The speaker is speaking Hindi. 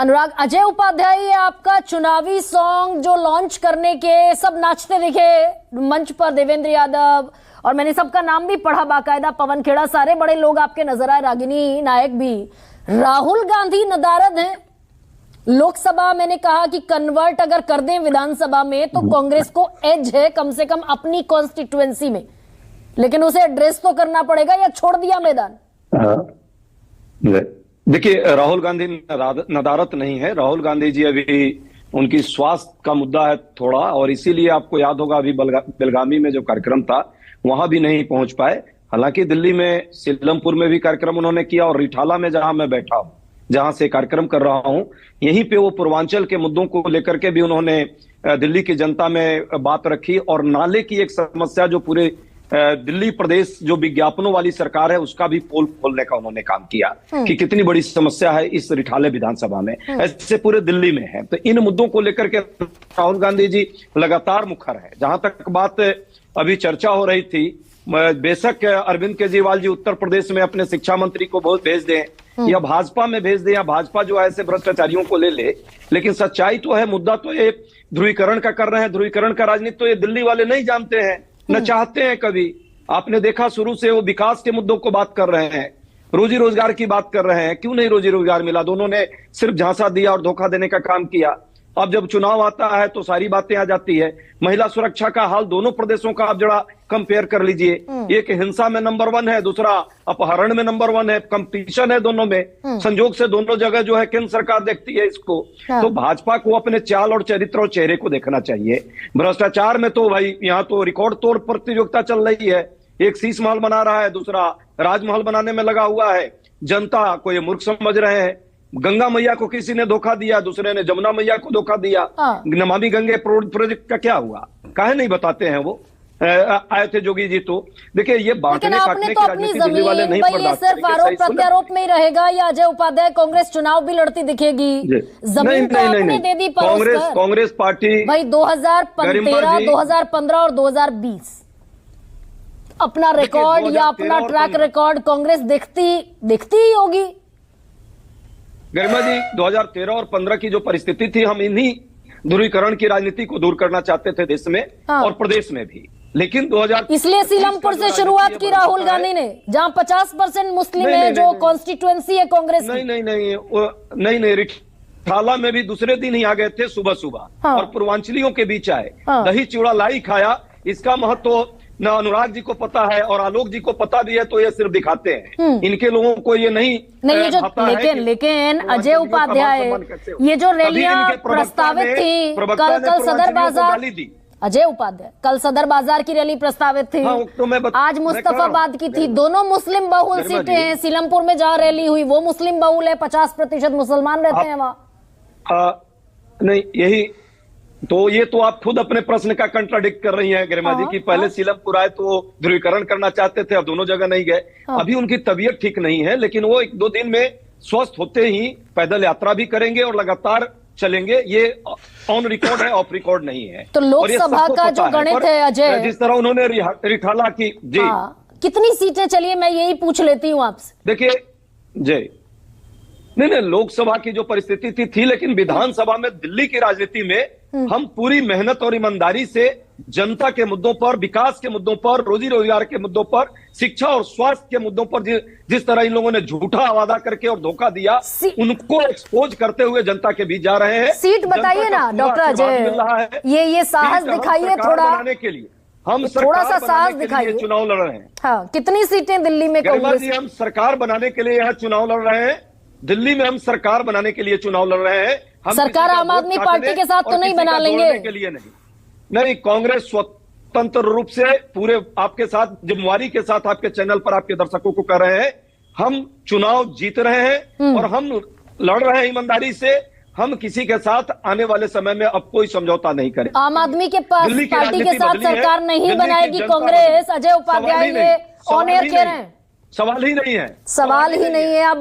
अनुराग, अजय उपाध्याय, ये आपका चुनावी सॉन्ग जो लॉन्च करने के सब नाचते दिखे मंच पर, देवेंद्र यादव, और मैंने सबका नाम भी पढ़ा बाकायदा, पवन खेड़ा, सारे बड़े लोग आपके नजर आए, रागिनी नायक भी। राहुल गांधी नदारद हैं। लोकसभा मैंने कहा कि कन्वर्ट अगर कर दें विधानसभा में तो कांग्रेस को एज है कम से कम अपनी कॉन्स्टिट्युएंसी में, लेकिन उसे एड्रेस तो करना पड़ेगा, या छोड़ दिया मैदान? देखिए, राहुल गांधी नदारत नहीं है। राहुल गांधी जी अभी उनकी स्वास्थ्य का मुद्दा है थोड़ा, और इसीलिए आपको याद होगा अभी बेलगामी में जो कार्यक्रम था वहां भी नहीं पहुंच पाए। हालांकि दिल्ली में सीलमपुर में भी कार्यक्रम उन्होंने किया, और रिठाला में जहां मैं बैठा हूं, जहां से कार्यक्रम कर रहा हूं, यहीं पे वो पूर्वांचल के मुद्दों को लेकर के भी उन्होंने दिल्ली की जनता में बात रखी। और नाले की एक समस्या जो पूरे दिल्ली प्रदेश जो विज्ञापनों वाली सरकार है उसका भी पोल खोलने का उन्होंने काम किया कि कितनी बड़ी समस्या है इस रिठाले विधानसभा में, ऐसे पूरे दिल्ली में है। तो इन मुद्दों को लेकर के राहुल गांधी जी लगातार मुखर है। जहां तक बात अभी चर्चा हो रही थी, बेशक अरविंद केजरीवाल जी उत्तर प्रदेश में अपने शिक्षा मंत्री को वोट भेज दें या भाजपा में भेज दें, या भाजपा जो है ऐसे भ्रष्टाचारियों को ले ले, लेकिन सच्चाई तो है, मुद्दा तो ये ध्रुवीकरण का कर रहे हैं। ध्रुवीकरण का राजनीति तो ये दिल्ली वाले नहीं जानते हैं, न चाहते हैं कभी। आपने देखा शुरू से वो विकास के मुद्दों को बात कर रहे हैं, रोजी रोजगार की बात कर रहे हैं। क्यों नहीं रोजी रोजगार मिला? दोनों ने सिर्फ झांसा दिया और धोखा देने का काम किया। अब जब चुनाव आता है तो सारी बातें आ जाती है। महिला सुरक्षा का हाल दोनों प्रदेशों का आप जरा कंपेयर कर लीजिए, एक हिंसा में नंबर 1 है, दूसरा अपहरण में नंबर 1 है। कंपटीशन है दोनों में, संजोग से दोनों जगह जो है केंद्र सरकार देखती है इसको। तो भाजपा को अपने चाल और चरित्र और चेहरे को देखना चाहिए। भ्रष्टाचार में तो भाई यहाँ तो रिकॉर्ड तोड़ प्रतियोगिता चल रही है। एक शीश महल बना रहा है, दूसरा राजमहल बनाने में लगा हुआ है। जनता को ये मूर्ख समझ रहे हैं। गंगा मैया को किसी ने धोखा दिया, दूसरे ने जमुना मैया को धोखा दिया। नमामि गंगे प्रोजेक्ट का क्या हुआ? काहे नहीं बताते हैं? वो आए थे जोगी जी। तो देखिए, ये बांटने काटने की राजनीति दिल्ली वाले नहीं बर्दाश्त करेंगे। सिर्फ आरोप प्रत्यारोप में ही रहेगा, या अजय उपाध्याय कांग्रेस चुनाव भी लड़ती दिखेगी? जमीन तो आपने दे दी कांग्रेस पार्टी भाई 2013, 2015 और 2020 अपना रिकॉर्ड या अपना ट्रैक रिकॉर्ड कांग्रेस दिखती ही होगी। गरिमा जी, 2013 और 15 की जो परिस्थिति थी, हम इन्हीं ध्रुवीकरण की राजनीति को दूर करना चाहते थे देश में और प्रदेश में भी। लेकिन 2000 इसलिए सीलमपुर से शुरुआत की राहुल गांधी ने, जहां 50% मुस्लिम है, जो कॉन्स्टिट्युएंसी है कांग्रेस की। नहीं, रिठाला में भी दूसरे दिन ही आ गए थे सुबह सुबह, और पूर्वांचलियों के बीच आए, दही चूड़ा लाई खाया। इसका महत्व न अनुराग जी को पता है और आलोक जी को पता भी है, तो ये सिर्फ दिखाते हैं। इनके लोगों को ये नहीं जो लेकिन अजय उपाध्याय, ये जो रैलियां प्रस्तावित थी कल सदर बाजार, अजय उपाध्याय कल सदर बाजार की रैली प्रस्तावित थी, आज मुस्तफाबाद की थी। दोनों मुस्लिम बहुल सीटें हैं। सीलमपुर में जहां रैली हुई वो मुस्लिम बहुल है, 50% मुसलमान रहते हैं वहां। नहीं, यही तो ये तो आप खुद अपने प्रश्न का कंट्राडिक्ट कर रही हैं गरिमा जी, की पहले सीलमपुर आए तो ध्रुवीकरण करना चाहते थे, अब दोनों जगह नहीं गए। अभी उनकी तबीयत ठीक नहीं है, लेकिन वो 1-2 दिन में स्वस्थ होते ही पैदल यात्रा भी करेंगे और लगातार चलेंगे। ये ऑन रिकॉर्ड है, ऑफ रिकॉर्ड नहीं है। तो लोकसभा का जो गणित है अजय, जिस तरह उन्होंने रिठाला की जी, कितनी सीटें, चलिए मैं यही पूछ लेती हूँ आपसे। देखिए जी, नहीं, लोकसभा की जो परिस्थिति थी, लेकिन विधानसभा में दिल्ली की राजनीति में हम पूरी मेहनत और ईमानदारी से जनता के मुद्दों पर, विकास के मुद्दों पर, रोजी रोजगार के मुद्दों पर, शिक्षा और स्वास्थ्य के मुद्दों पर जिस तरह इन लोगों ने झूठा वादा करके और धोखा दिया, उनको एक्सपोज करते हुए जनता के बीच जा रहे हैं। सीट बताइए ना डॉक्टर अजय, ये साहस दिखाइए थोड़ा बनाने के लिए। हम थोड़ा सा साहस दिखाइए। चुनाव लड़ रहे हैं। हाँ, कितनी सीटें दिल्ली में कांग्रेस? हम सरकार बनाने के लिए यहाँ चुनाव लड़ रहे हैं। दिल्ली में हम सरकार बनाने के लिए चुनाव लड़ रहे हैं। हम सरकार आम आदमी पार्टी के साथ तो नहीं बना लेंगे के लिए नहीं, कांग्रेस स्वतंत्र रूप से पूरे आपके साथ जिम्मेवारी के साथ आपके चैनल पर आपके दर्शकों को कह रहे हैं, हम चुनाव जीत रहे हैं और हम लड़ रहे हैं ईमानदारी से। हम किसी के साथ आने वाले समय में अब कोई समझौता नहीं करें। आम आदमी के पास पार्टी के साथ सरकार नहीं बनाएगी कांग्रेस, अजय उपाध्याय ये ऑन एयर कह रहे हैं। सवाल ही नहीं है, सवाल ही नहीं है। आप